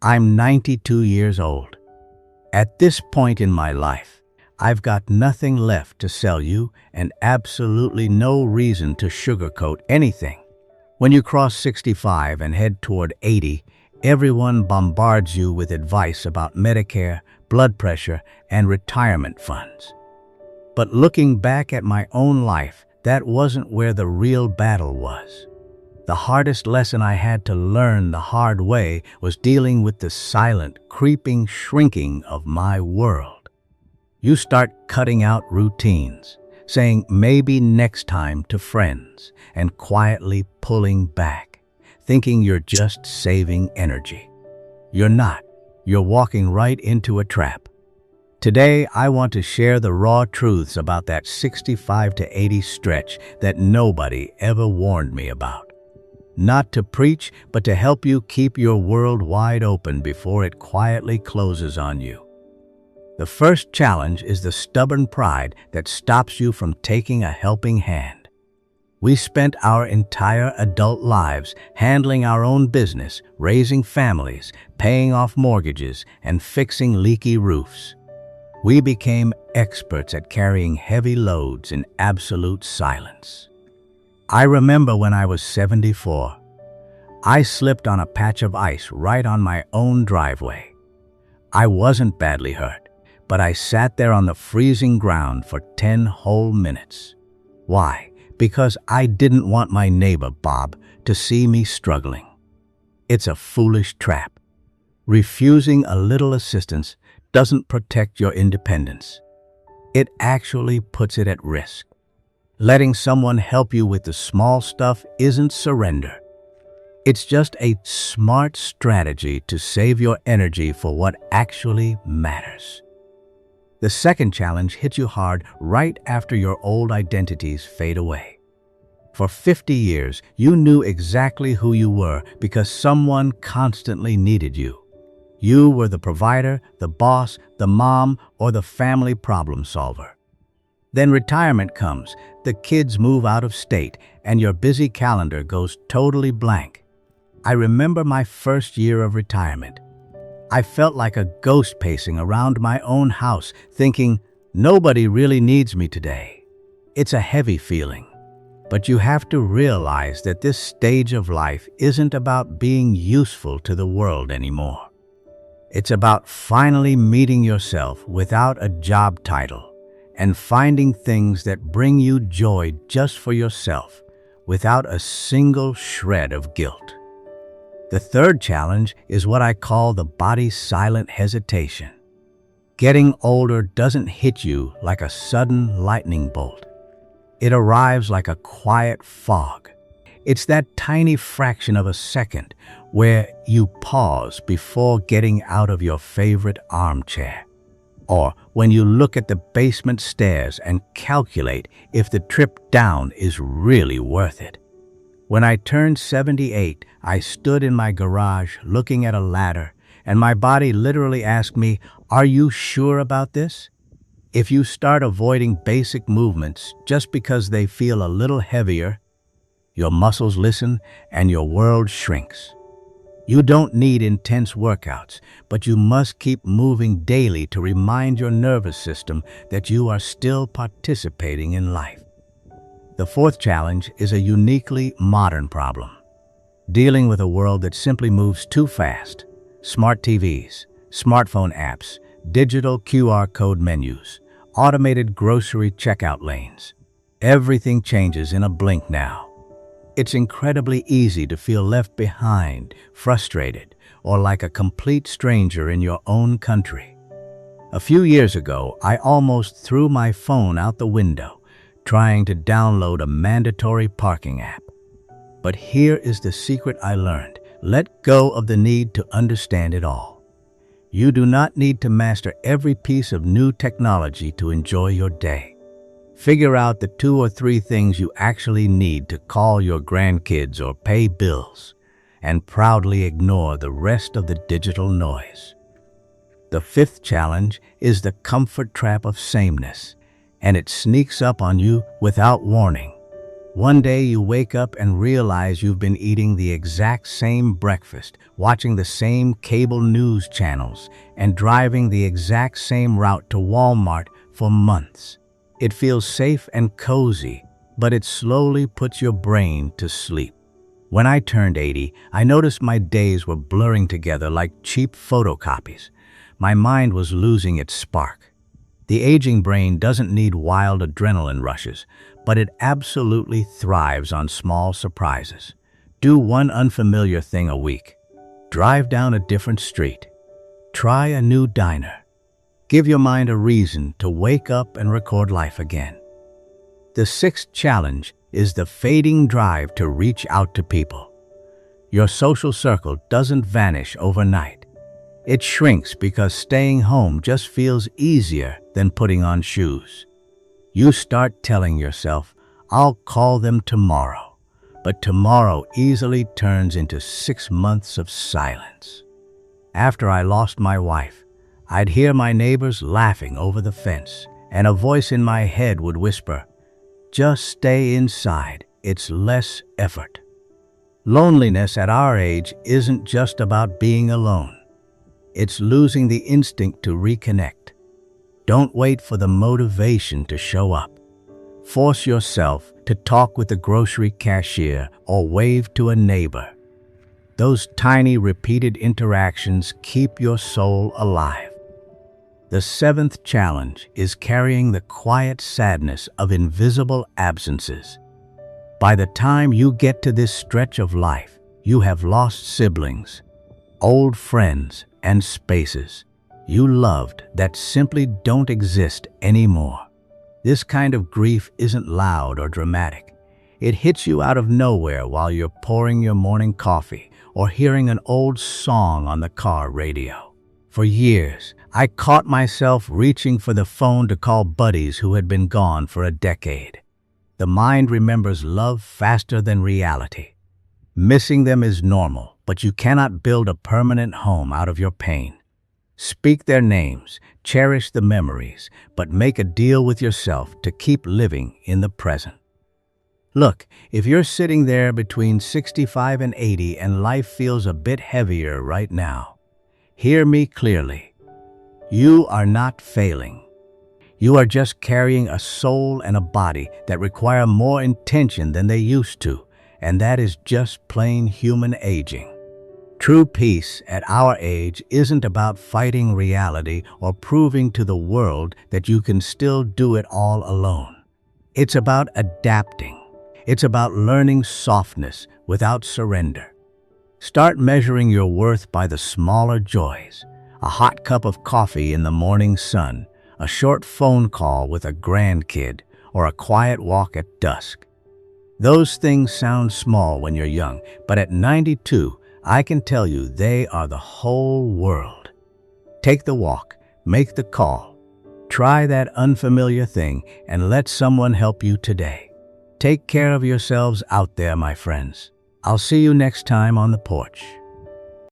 I'm 92 years old. At this point in my life, I've got nothing left to sell you and absolutely no reason to sugarcoat anything. When you cross 65 and head toward 80, everyone bombards you with advice about Medicare, blood pressure, and retirement funds. But looking back at my own life, that wasn't where the real battle was. The hardest lesson I had to learn the hard way was dealing with the silent, creeping shrinking of my world. You start cutting out routines, saying maybe next time to friends, and quietly pulling back, thinking you're just saving energy. You're not. You're walking right into a trap. Today, I want to share the raw truths about that 65 to 80 stretch that nobody ever warned me about. Not to preach, but to help you keep your world wide open before it quietly closes on you. The first challenge is the stubborn pride that stops you from taking a helping hand. We spent our entire adult lives handling our own business, raising families, paying off mortgages, and fixing leaky roofs. We became experts at carrying heavy loads in absolute silence. I remember when I was 74. I slipped on a patch of ice right on my own driveway. I wasn't badly hurt, but I sat there on the freezing ground for 10 whole minutes. Why? Because I didn't want my neighbor, Bob, to see me struggling. It's a foolish trap. Refusing a little assistance doesn't protect your independence. It actually puts it at risk. Letting someone help you with the small stuff isn't surrender. It's just a smart strategy to save your energy for what actually matters. The second challenge hits you hard right after your old identities fade away. For 50 years, you knew exactly who you were because someone constantly needed you. You were the provider, the boss, the mom, or the family problem solver. Then retirement comes, the kids move out of state, and your busy calendar goes totally blank. I remember my first year of retirement. I felt like a ghost pacing around my own house, thinking, nobody really needs me today. It's a heavy feeling, but you have to realize that this stage of life isn't about being useful to the world anymore. It's about finally meeting yourself without a job title and finding things that bring you joy just for yourself without a single shred of guilt. The third challenge is what I call the body's silent hesitation. Getting older doesn't hit you like a sudden lightning bolt. It arrives like a quiet fog. It's that tiny fraction of a second where you pause before getting out of your favorite armchair, or when you look at the basement stairs and calculate if the trip down is really worth it. When I turned 78, I stood in my garage looking at a ladder, and my body literally asked me, "Are you sure about this?" If you start avoiding basic movements just because they feel a little heavier, your muscles listen and your world shrinks. You don't need intense workouts, but you must keep moving daily to remind your nervous system that you are still participating in life. The fourth challenge is a uniquely modern problem. Dealing with a world that simply moves too fast. Smart TVs, smartphone apps, digital QR code menus, automated grocery checkout lanes. Everything changes in a blink now. It's incredibly easy to feel left behind, frustrated, or like a complete stranger in your own country. A few years ago, I almost threw my phone out the window, trying to download a mandatory parking app. But here is the secret I learned. Let go of the need to understand it all. You do not need to master every piece of new technology to enjoy your day. Figure out the 2 or 3 things you actually need to call your grandkids or pay bills, and proudly ignore the rest of the digital noise. The fifth challenge is the comfort trap of sameness, and it sneaks up on you without warning. One day you wake up and realize you've been eating the exact same breakfast, watching the same cable news channels, and driving the exact same route to Walmart for months. It feels safe and cozy, but it slowly puts your brain to sleep. When I turned 80, I noticed my days were blurring together like cheap photocopies. My mind was losing its spark. The aging brain doesn't need wild adrenaline rushes, but it absolutely thrives on small surprises. Do one unfamiliar thing a week. Drive down a different street. Try a new diner. Give your mind a reason to wake up and record life again. The sixth challenge is the fading drive to reach out to people. Your social circle doesn't vanish overnight. It shrinks because staying home just feels easier than putting on shoes. You start telling yourself, "I'll call them tomorrow," but tomorrow easily turns into 6 months of silence. After I lost my wife, I'd hear my neighbors laughing over the fence, and a voice in my head would whisper, "Just stay inside, it's less effort." Loneliness at our age isn't just about being alone. It's losing the instinct to reconnect. Don't wait for the motivation to show up. Force yourself to talk with the grocery cashier or wave to a neighbor. Those tiny repeated interactions keep your soul alive. The seventh challenge is carrying the quiet sadness of invisible absences. By the time you get to this stretch of life, you have lost siblings, old friends, and spaces you loved that simply don't exist anymore. This kind of grief isn't loud or dramatic. It hits you out of nowhere while you're pouring your morning coffee or hearing an old song on the car radio. For years, I caught myself reaching for the phone to call buddies who had been gone for a decade. The mind remembers love faster than reality. Missing them is normal, but you cannot build a permanent home out of your pain. Speak their names, cherish the memories, but make a deal with yourself to keep living in the present. Look, if you're sitting there between 65 and 80 and life feels a bit heavier right now, hear me clearly. You are not failing. You are just carrying a soul and a body that require more intention than they used to, and that is just plain human aging. True peace at our age isn't about fighting reality or proving to the world that you can still do it all alone. It's about adapting. It's about learning softness without surrender. Start measuring your worth by the smaller joys: a hot cup of coffee in the morning sun, a short phone call with a grandkid, or a quiet walk at dusk. Those things sound small when you're young, but at 92, I can tell you they are the whole world. Take the walk, make the call, try that unfamiliar thing, and let someone help you today. Take care of yourselves out there, my friends. I'll see you next time on the porch.